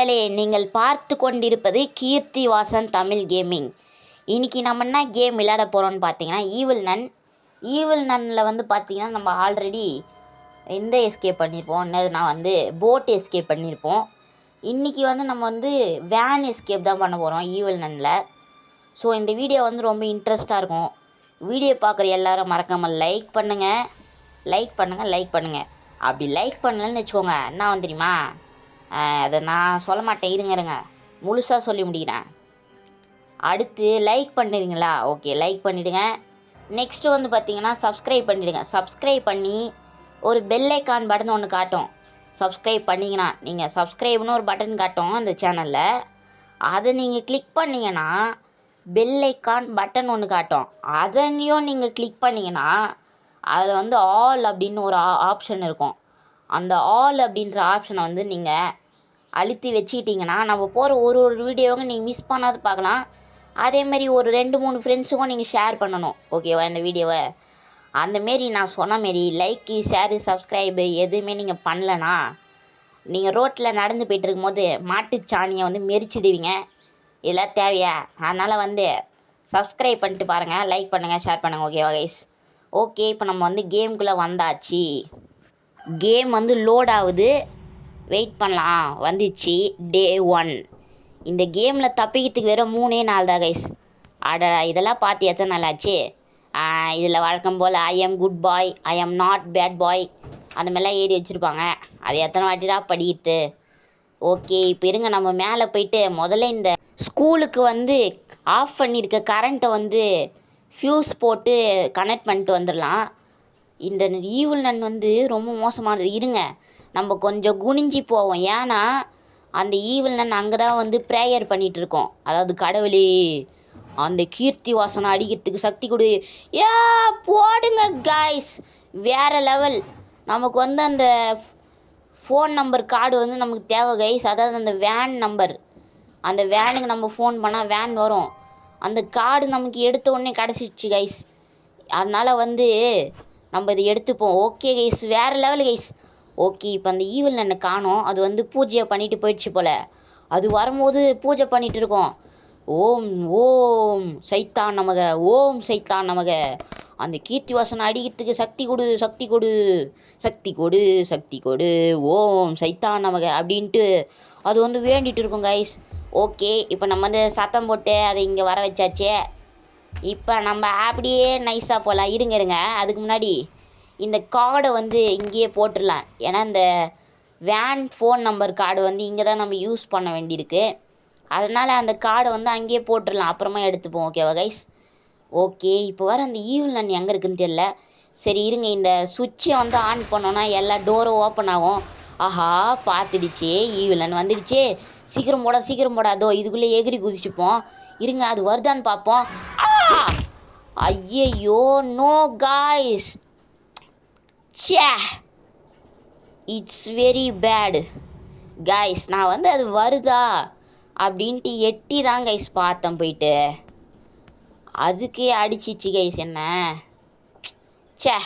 மக்களே, நீங்கள் பார்த்து கொண்டிருப்பது கீர்த்தி வாசன் தமிழ் கேமிங். இன்றைக்கி நம்ம என்ன கேம் விளையாட போகிறோம்னு பார்த்தீங்கன்னா ஈவில் நன்னில் வந்து பார்த்திங்கன்னா நம்ம ஆல்ரெடி இந்த எஸ்கேப் பண்ணியிருப்போம். நான் வந்து போட் எஸ்கேப் பண்ணியிருப்போம். இன்றைக்கி வந்து நம்ம வந்து வேன் எஸ்கேப் தான் பண்ண போகிறோம் ஈவில் நன்னில். ஸோ இந்த வீடியோ வந்து ரொம்ப இன்ட்ரெஸ்ட்டாக இருக்கும். வீடியோ பார்க்குற எல்லோரும் மறக்காமல் லைக் பண்ணுங்கள். அப்படி லைக் பண்ணலன்னு வச்சுக்கோங்க, என்ன வந்து தெரியுமா, அதை நான் சொல்ல மாட்டேன், இருங்க முழுசாக சொல்லி முடிக்கிறேன். அடுத்து லைக் பண்ணுறீங்களா? ஓகே, லைக் பண்ணிவிடுங்க. நெக்ஸ்ட்டு வந்து பார்த்திங்கன்னா சப்ஸ்கிரைப் பண்ணிவிடுங்க. சப்ஸ்கிரைப் பண்ணி ஒரு பெல் ஐக்கான் பட்டன் ஒன்று காட்டும். சப்ஸ்கிரைப் பண்ணிங்கன்னா நீங்கள் சப்ஸ்கிரைப்னு ஒரு பட்டன் காட்டும் அந்த சேனலில். அதை நீங்கள் கிளிக் பண்ணிங்கன்னா பெல் ஐக்கான் பட்டன் ஒன்று காட்டும். அதனையும் நீங்கள் கிளிக் பண்ணிங்கன்னா அதில் வந்து ஆல் அப்படின்னு ஒரு ஆப்ஷன் இருக்கும். அந்த ஆல் அப்படின்ற ஆப்ஷனை வந்து நீங்கள் அழுத்தி வச்சுக்கிட்டிங்கன்னா நம்ம போகிற ஒரு வீடியோவும் நீங்கள் மிஸ் பண்ணாத பார்க்கலாம். அதேமாரி ஒரு 2-3 ஃப்ரெண்ட்ஸுக்கும் நீங்கள் ஷேர் பண்ணணும், ஓகேவா, இந்த வீடியோவை. அந்தமாரி நான் சொன்ன மாரி லைக்கு, ஷேரு, சப்ஸ்கிரைபு எதுவுமே நீங்கள் பண்ணலனா நீங்கள் ரோட்டில் நடந்து போய்ட்டு இருக்கும்போது மாட்டுச்சாணியை வந்து மெரிச்சிடுவீங்க. இதெல்லாம் தேவையா? அதனால் வந்து சப்ஸ்கிரைப் பண்ணிட்டு பாருங்கள், லைக் பண்ணுங்கள், ஷேர் பண்ணுங்கள், ஓகேவா கைஸ்? ஓகே, இப்போ நம்ம வந்து கேமுக்குள்ளே வந்தாச்சு. கேம் வந்து லோட் ஆகுது, வெயிட் பண்ணலாம். வந்துச்சு டே 1. இந்த கேமில் தப்பிக்கிறதுக்கு வெறும் 3 நாள் தான் கைஸ். இதெல்லாம் பார்த்து எத்தனை நாள் ஆச்சு? இதில் வழக்கம் போல் I am good boy, I am not bad boy, அந்த மாதிரிலாம் எழுதி வச்சுருப்பாங்க. அது எத்தனை வாட்டிடா படிக்கிறது? ஓகே, இப்போ இருங்க, நம்ம மேலே போயிட்டு முதல்ல இந்த ஸ்கூலுக்கு வந்து ஆஃப் பண்ணியிருக்க கரண்ட்டை வந்து ஃப்யூஸ் போட்டு கனெக்ட் பண்ணிட்டு வந்துடலாம். இந்த ஈவில் நன் வந்து ரொம்ப மோசமானது. இருங்க, நம்ம கொஞ்சம் குனிஞ்சி போவோம். ஏன்னா அந்த ஈவில் நன் அங்கே தான் வந்து ப்ரேயர் பண்ணிகிட்ருக்கோம். அதாவது கடவுளே, அந்த கீர்த்தி வாசனை அடிக்கிறதுக்கு சக்தி கொடு. போடுங்க கைஸ், வேறு லெவல். நமக்கு வந்து அந்த ஃபோன் நம்பர் கார்டு வந்து நமக்கு தேவை கைஸ். அதாவது அந்த வேன் நம்பர், அந்த வேனுக்கு நம்ம ஃபோன் பண்ணால் வேன் வரும். அந்த கார்டு நமக்கு எடுத்த உடனே கிடச்சிடுச்சு கைஸ். அதனால் வந்து நம்ம இதை எடுத்துப்போம். ஓகே கைஸ், வேறு லெவல் கைஸ். ஓகே, இப்போ அந்த ஈவில் நன்னை காணோம். அது வந்து பூஜையை பண்ணிட்டு போயிடுச்சு போல். அது வரும்போது பூஜை பண்ணிகிட்டு இருக்கோம். ஓம் ஓம் சைத்தான் நமக, ஓம் சைத்தான் நமக. அந்த கீர்த்தி வாசனை அடிக்கிறதுக்கு சக்தி கொடு, சக்தி கொடு, சக்தி கொடு, சக்தி கொடு, ஓம் சைத்தான் நமக அப்படின்ட்டு அது வந்து வேண்டிகிட்டு இருக்கும் கைஸ். ஓகே, இப்போ நம்ம வந்து சத்தம் போட்டு அதை இங்கே வர வச்சாச்சே. இப்போ நம்ம அப்படியே நைஸாக போகலாம். இருங்க, அதுக்கு முன்னாடி இந்த கார்டை வந்து இங்கேயே போட்டுடலாம். ஏன்னா இந்த வேன் ஃபோன் நம்பர் கார்டு வந்து இங்கே தான் நம்ம யூஸ் பண்ண வேண்டியிருக்கு. அதனால் அந்த கார்டை வந்து அங்கேயே போட்டுடலாம், அப்புறமா எடுத்துப்போம், ஓகேவா கைஸ்? ஓகே, இப்போ வர அந்த ஈவில் நன் எங்கே இருக்குதுன்னு தெரியல. சரி இருங்க, இந்த சுவிட்சை வந்து ஆன் பண்ணோன்னா எல்லா டோரும் ஓப்பன் ஆகும். ஆஹா, பார்த்துடுச்சே, ஈவில் நன் வந்துடுச்சே. சீக்கிரம் போட, அதோ இதுக்குள்ளே எகிரி குதிச்சுப்போம். இருங்க, அது வருதான்னு பார்ப்போம். ஐயையோ, நோ காய்ஸ், சே, இட்ஸ் வெரி பேடு காய்ஸ். நான் வந்து அது வருதா அப்படின்ட்டு எட்டி தான் கைஸ் பார்த்தேன் போயிட்டு. அதுக்கே அடிச்சிச்சு கைஸ் என்ன. சே,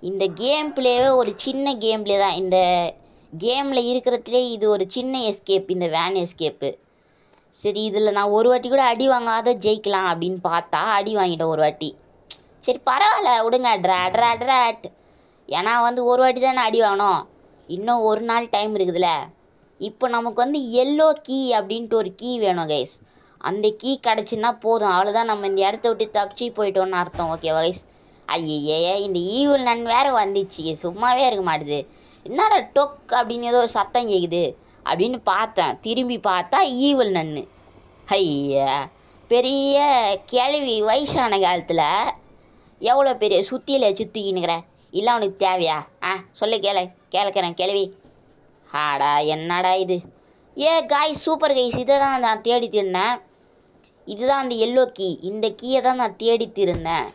இந்த கேம் பிளேவே ஒரு சின்ன கேம் பிளே தான். இந்த கேமில் இருக்கிறதுலே இது ஒரு சின்ன எஸ்கேப், இந்த வேன் எஸ்கேப்பு. சரி, இதில் நான் ஒரு வாட்டி கூட அடி வாங்காத ஜெயிக்கலாம் அப்படின்னு பார்த்தா அடி வாங்கிட்டேன் ஒரு வாட்டி. சரி பரவாயில்ல, விடுங்க, ட்ராட். ஏன்னா வந்து ஒரு வாட்டி தான் அடி வாங்கணும். இன்னும் ஒரு நாள் டைம் இருக்குதுல்ல. இப்போ நமக்கு வந்து எல்லோ கீ அப்படின்ட்டு ஒரு கீ வேணும் கைஸ். அந்த கீ கிடச்சின்னா போதும், அவ்வளோதான், நம்ம இந்த இடத்த விட்டு தப்பிச்சு போயிட்டோன்னு அர்த்தம், ஓகேவா கைஸ்? ஐயே, இந்த ஈவில் நன் வேறு வந்துச்சு, சும்மாவே இருக்க மாட்டுது. என்னடா டொக் அப்படின்னு ஏதோ சத்தம் கேட்குது அப்படின்னு பார்த்தேன். திரும்பி பார்த்தா ஈவில் நன்னு. ஐயா, பெரிய கிழவி, வயசான காலத்தில் எவ்வளோ பெரிய சுற்றியில் சுற்றிக்கினுக்கிற, இல்லை அவனுக்கு தேவையா? சொல்லு, கேட்குறேன் கிழவி. ஆடா, என்னடா இது? காய், சூப்பர் கைஸ், இதை தான் நான் தேடித்திருந்தேன். இதுதான் அந்த எல்லோ கீ. இந்த கீயை தான் நான் தேடித்திருந்தேன்.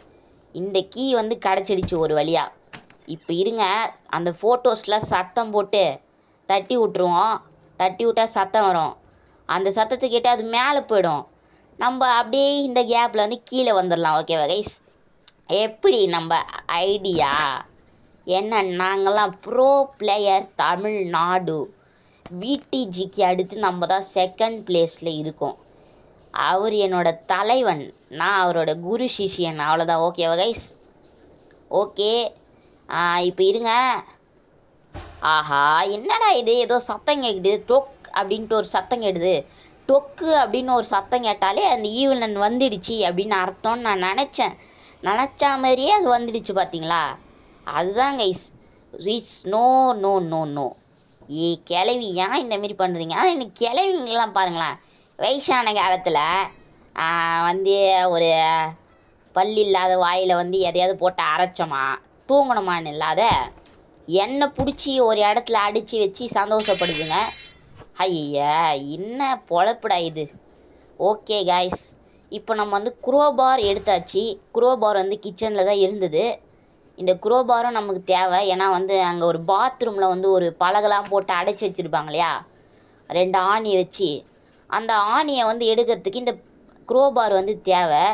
இந்த கீ வந்து கிடச்சிடுச்சு ஒரு வழியாக. இப்போ இருங்க, அந்த ஃபோட்டோஸில் சத்தம் போட்டு தட்டி விட்ருவோம். தட்டி விட்டால் சத்தம் வரும். அந்த சத்தத்தை கேட்டால் அது மேலே போயிடும். நம்ம அப்படியே இந்த கேப்பில் வந்து கீழே வந்துடலாம், ஓகேவா கைஸ்? எப்படி நம்ம ஐடியா என்ன? நாங்கள்லாம் ப்ரோ பிளேயர் தமிழ்நாடு விடிஜிக்கு அடுத்து நம்ம தான் செகண்ட் பிளேஸில் இருக்கோம். அவர் என்னோட தலைவன், நான் அவரோட குரு சிஷியன், அவ்வளோதான். ஓகேவா கைஸ்? ஓகே, இப்போ இருங்க. ஆஹா, என்னடா இது, ஏதோ சத்தம் கேட்குது, டொக் அப்படின்ட்டு ஒரு சத்தம் கேட்டுது. டொக்கு அப்படின்னு ஒரு சத்தம் கேட்டாலே அந்த ஈவிலன் வந்துடுச்சு அப்படின்னு அர்த்தம்னு நான் நினச்சா மாதிரியே அது வந்துடுச்சு, பார்த்தீங்களா? அதுதான் guys. No no no no. கிளவி ஏன் இந்தமாரி பண்ணுறீங்க? ஆனால் எனக்கு கிளவிங்கெல்லாம் பாருங்களேன், வயசான காலத்தில் வந்து ஒரு பல் இல்லாத வாயில் வந்து எதையாவது போட்டு அரைச்சோமா தூங்கணுமான்னு இல்லாத எண்ணெய் பிடிச்சி ஒரு இடத்துல அடித்து வச்சு சந்தோஷப்படுதுங்க. ஐயா, என்ன பொழப்புடா இது. ஓகே காய்ஸ், இப்போ நம்ம வந்து குரோபார் எடுத்தாச்சு. குரோபார் வந்து கிச்சனில் தான் இருந்தது. இந்த குரோபாரும் நமக்கு தேவை. ஏன்னா வந்து அங்கே ஒரு பாத்ரூமில் வந்து ஒரு பலகெல்லாம் போட்டு அடைச்சி வச்சுருப்பாங்க இல்லையா, 2 ஆணியை வச்சு. அந்த ஆணியை வந்து எடுக்கிறதுக்கு இந்த குரோபார் வந்து தேவை.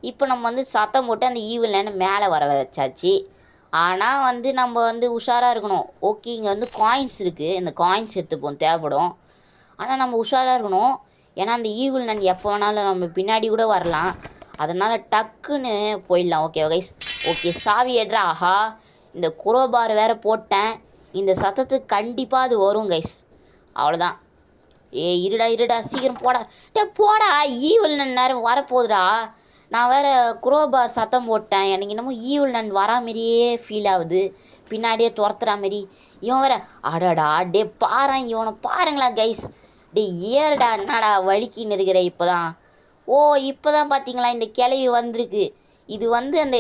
இப்போ நம்ம வந்து சத்தம் போட்டு அந்த ஈவிலன்னு மேலே வர வச்சாச்சு. ஆனால் வந்து நம்ம வந்து உஷாராக இருக்கணும். ஓகே, இங்கே வந்து காயின்ஸ் இருக்குது, இந்த காயின்ஸ் எடுத்துப்போம், தேவைப்படும். ஆனால் நம்ம உஷாராக இருக்கணும். ஏன்னா அந்த ஈவிலன் எப்போ வேணாலும் நம்ம பின்னாடி கூட வரலாம். அதனால் டக்குன்னு போயிடலாம். Okay guys? ஓகே, சாவி எடுறா. ஆஹா, இந்த குரோபார் வேறு போட்டேன். இந்த சத்தத்துக்கு கண்டிப்பாக அது வரும் கைஸ். அவ்வளோதான். இருடா சீக்கிரம் போடா. ஈவிலன் நேரம் வரப்போகுதுடா. நான் வேறு குரோபார் சத்தம் போட்டேன். எனக்கு என்னமோ ஈவிலன் வரா மாரியே ஃபீல் ஆகுது, பின்னாடியே துரத்துறா மாரி. இவன் வேற அடடா, டே பாறேன், இவனை பாருங்களா கைஸ். டே ஏறுடா, என்னடா வலிக்கின்னு இருக்கிற இப்போதான். இப்போ தான் பார்த்தீங்களா இந்த கிளவி வந்திருக்கு. இது வந்து அந்த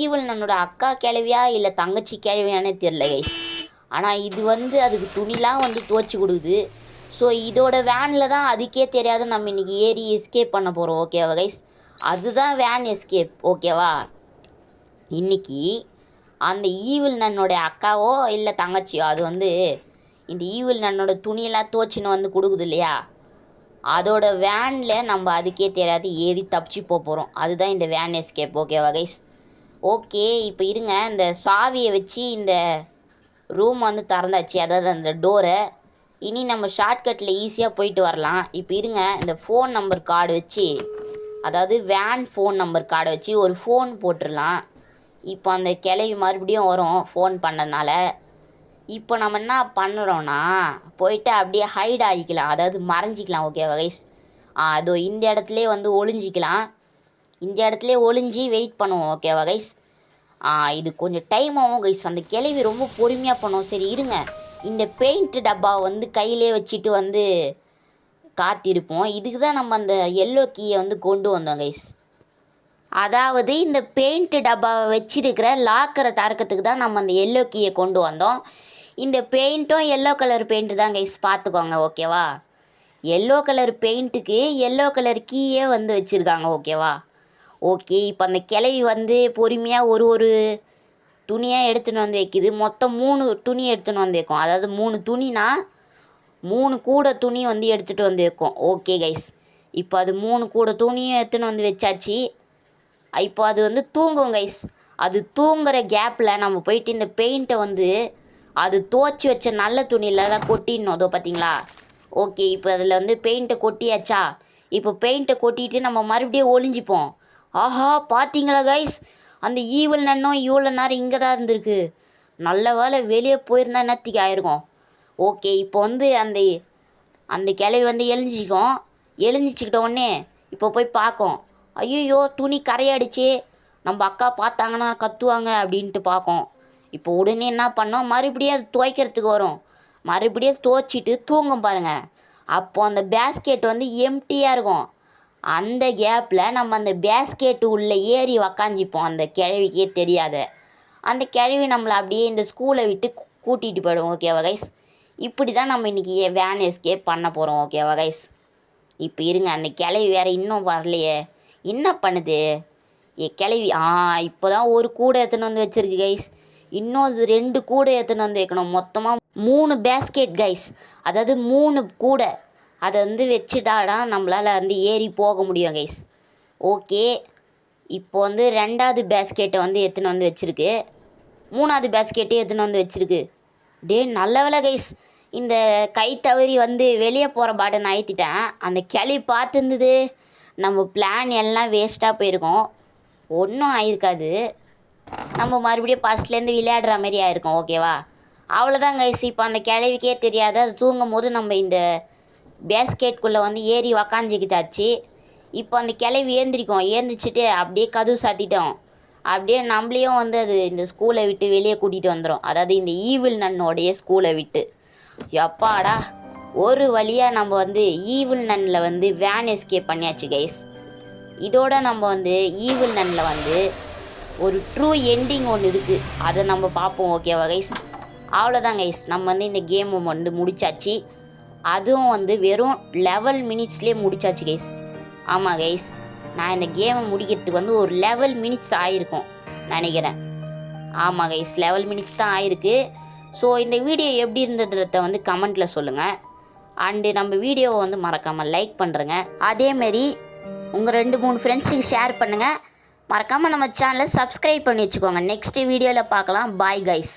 ஈவிலனோட அக்கா கிளவியா இல்லை தங்கச்சி கிளவியானே தெரில கைஸ். ஆனால் இது வந்து அதுக்கு துணிலாம் வந்து துவச்சி கொடுக்குது. ஸோ இதோட வேனில் தான் அதுக்கே தெரியாது நம்ம இன்றைக்கி ஏறி எஸ்கேப் பண்ண போகிறோம். ஓகேவா கைஸ்? அதுதான் வேன் எஸ்கேப். ஓகேவா? இன்றைக்கி அந்த ஈவிலனோட அக்காவோ இல்லை தங்கச்சியோ அது வந்து இந்த ஈவிலனோட துணியெல்லாம் துவச்சின்னு வந்து கொடுக்குது இல்லையா, அதோட வேனில் நம்ம அதுக்கே தெரியாது ஏறி தப்பிச்சு போகிறோம். அதுதான் இந்த வேன் எஸ்கேப். ஓகேவா கைஸ்? ஓகே, இப்போ இருங்க, இந்த சாவியை வச்சு இந்த ரூம் வந்து திறந்தாச்சு, அதாவது அந்த டோரை. இனி நம்ம ஷார்ட்கட்டில் ஈஸியாக போயிட்டு வரலாம். இப்போ இருங்க, இந்த ஃபோன் நம்பர் கார்டு வச்சு, அதாவது வேன் ஃபோன் நம்பர் கார்டை வச்சு ஒரு ஃபோன் போட்டுடலாம். இப்போ அந்த கிளவி மறுபடியும் வரும் ஃபோன் பண்ணதுனால. இப்போ நம்ம என்ன பண்ணுறோன்னா போயிட்டு அப்படியே ஹைட் ஆகிக்கலாம், அதாவது மறைஞ்சிக்கலாம். ஓகேவா கைஸ்? அதோ இந்த இடத்துலே வந்து ஒளிஞ்சிக்கலாம். இந்த இடத்துலே ஒளிஞ்சி வெயிட் பண்ணுவோம். ஓகேவா கைஸ்? இது கொஞ்சம் டைம் ஆகும் கைஸ். அந்த கிளவி ரொம்ப பொறுமையாக பண்ணும். சரி இருங்க, இந்த பெயிண்ட் டப்பாவை வந்து கையிலே வச்சுட்டு வந்து காத்திருப்போம். இதுக்கு தான் நம்ம அந்த எல்லோ கீயை வந்து கொண்டு வந்தோம் கைஸ். அதாவது இந்த பெயிண்ட் டப்பாவை வச்சிருக்கிற லாக்கரை திறக்கிறதுக்கு தான் நம்ம அந்த எல்லோ கீயை கொண்டு வந்தோம். இந்த பெயிண்ட்டும் எல்லோ கலர் பெயிண்ட்டு தான் கைஸ், பார்த்துக்கோங்க. ஓகேவா? எல்லோ கலர் பெயிண்ட்டுக்கு எல்லோ கலர் கீயே வந்து வச்சுருக்காங்க. ஓகேவா? ஓகே, இப்போ அந்த கிளவி வந்து பொறுமையாக ஒரு துணியாக எடுத்துன்னு வந்து வைக்கிது. மொத்தம் 3 துணி எடுத்துன்னு வந்து வைக்கும். அதாவது 3 துணினா 3 கூடை துணி வந்து எடுத்துகிட்டு வந்து வைக்கும். ஓகே கைஸ், இப்போ அது 3 கூடை துணியும் எடுத்துன்னு வந்து வச்சாச்சு. இப்போ அது வந்து தூங்கும் கைஸ். அது தூங்குகிற கேப்பில் நம்ம போயிட்டு இந்த பெயிண்ட்டை வந்து அது துவச்சி வச்ச நல்ல துணியிலலாம் கொட்டிடணும். அதோ பார்த்தீங்களா? ஓகே, இப்போ அதில் வந்து பெயிண்ட்டை கொட்டியாச்சா? இப்போ பெயிண்ட்டை கொட்டிட்டு நம்ம மறுபடியும் ஒளிஞ்சிப்போம். ஆஹா, பார்த்தீங்களா கைஸ், அந்த ஈவிலனும் இவ்வளோ நேரம் இங்கே தான் இருந்திருக்கு. நல்ல வேலை வெளியே போயிருந்தா என்னத்துக்கு ஆயிருக்கும். ஓகே, இப்போ வந்து அந்த கிளவி வந்து எழுந்திச்சிக்கிட்ட உடனே இப்போ போய் பார்க்கும். ஐயோ, துணி கரையாடிச்சு, நம்ம அக்கா பார்த்தாங்கன்னா கத்துவாங்க அப்படின்ட்டு பார்க்கும். இப்போ உடனே என்ன பண்ணோம், மறுபடியும் அது துவைக்கிறதுக்கு வரும். மறுபடியும் துவைச்சிட்டு தூங்கும் பாருங்கள். அப்போது அந்த பேஸ்கெட் வந்து எம்டியாக இருக்கும். அந்த கேப்பில் நம்ம அந்த பேஸ்கெட்டு உள்ளே ஏறி உக்காஞ்சிப்போம். அந்த கிழவிக்கே தெரியாத அந்த கிழவி நம்மளை அப்படியே இந்த ஸ்கூலை விட்டு கூட்டிகிட்டு போயிடும். ஓகேவா கைஸ்? இப்படி தான் நம்ம இன்றைக்கி வேன் எஸ்கேப் பண்ண போகிறோம். ஓகேவா கைஸ்? இப்போ இருங்க, அந்த கிழவி வேறு இன்னும் வரலையே, என்ன பண்ணுது கிழவி? இப்போ தான் ஒரு கூடை எடுத்துன்னு வந்து வச்சுருக்கு கைஸ். இன்னும் அது 2 கூடை எடுத்துன்னு வந்து வைக்கணும். மொத்தமாக 3 பேஸ்கெட் கைஸ், அதாவது 3 கூடை. அதை வந்து வச்சுட்டாடா நம்மளால் வந்து ஏறி போக முடியும் கைஸ். ஓகே, இப்போ வந்து 2வது பேஸ்கெட்டை வந்து எடுத்துன்னு வந்து வச்சுருக்கு. 3வது பேஸ்கெட்டே எடுத்துன்னு வந்து வச்சுருக்கு. நல்ல வேலை கைஸ், இந்த கை தவறி வந்து வெளியே போகிற பாட்டை நான் ஏற்றிட்டேன். அந்த கிளி பார்த்துருந்தது நம்ம பிளான் எல்லாம் வேஸ்ட்டாக போயிருக்கோம். ஒன்றும் ஆயிருக்காது. நம்ம மறுபடியும் ஃபஸ்ட்லேருந்து விளையாடுற மாதிரி ஆயிருக்கும். ஓகேவா? அவ்வளோதான் கைஸ். இப்போ அந்த கிழவிக்கே தெரியாது. அது தூங்கும் போது நம்ம இந்த பேஸ்கெட்குள்ளே வந்து ஏறி உக்காஞ்சிக்கிட்டாச்சு. இப்போ அந்த கிழவி ஏந்திரிச்சிட்டு அப்படியே கதவு சாத்திட்டோம். அப்படியே நம்மளையும் வந்து அது இந்த ஸ்கூலை விட்டு வெளியே கூட்டிகிட்டு வந்துடும். அதாவது இந்த ஈவில் நன்னோடைய ஸ்கூலை விட்டு. எப்பாடா ஒரு வழியாக நம்ம வந்து ஈவில் நன்னில் வந்து வேன் எஸ்கேப் பண்ணியாச்சு கைஸ். இதோட நம்ம வந்து ஈவில் நன்னில் வந்து ஒரு ட்ரூ எண்டிங் ஒன்று இருக்குது. அதை நம்ம பார்ப்போம். ஓகேவா கைஸ்? அவ்வளோதான் கைஸ். நம்ம வந்து இந்த கேம் வந்து முடிச்சாச்சு. அதுவும் வந்து வெறும் 11 மினிட்ஸ்லேயே முடிச்சாச்சு கைஸ். ஆமாம் கைஸ், நான் இந்த கேமை முடிக்கிறதுக்கு வந்து ஒரு 11 மினிட்ஸ் ஆகிருக்கும் நினைக்கிறேன். ஆமாம் கைஸ், 11 மினிட்ஸ் தான் ஆயிருக்கு. ஸோ இந்த வீடியோ எப்படி இருந்ததுன்றத வந்து கமெண்ட்டில் சொல்லுங்கள். அண்டு நம்ம வீடியோவை வந்து மறக்காமல் லைக் பண்ணுறேங்க. அதேமாரி உங்கள் 2-3 ஃப்ரெண்ட்ஸுக்கு ஷேர் பண்ணுங்கள். மறக்காமல் நம்ம சேனலை சப்ஸ்கிரைப் பண்ணி வச்சுக்கோங்க. நெக்ஸ்ட் வீடியோவில் பார்க்கலாம். Bye guys.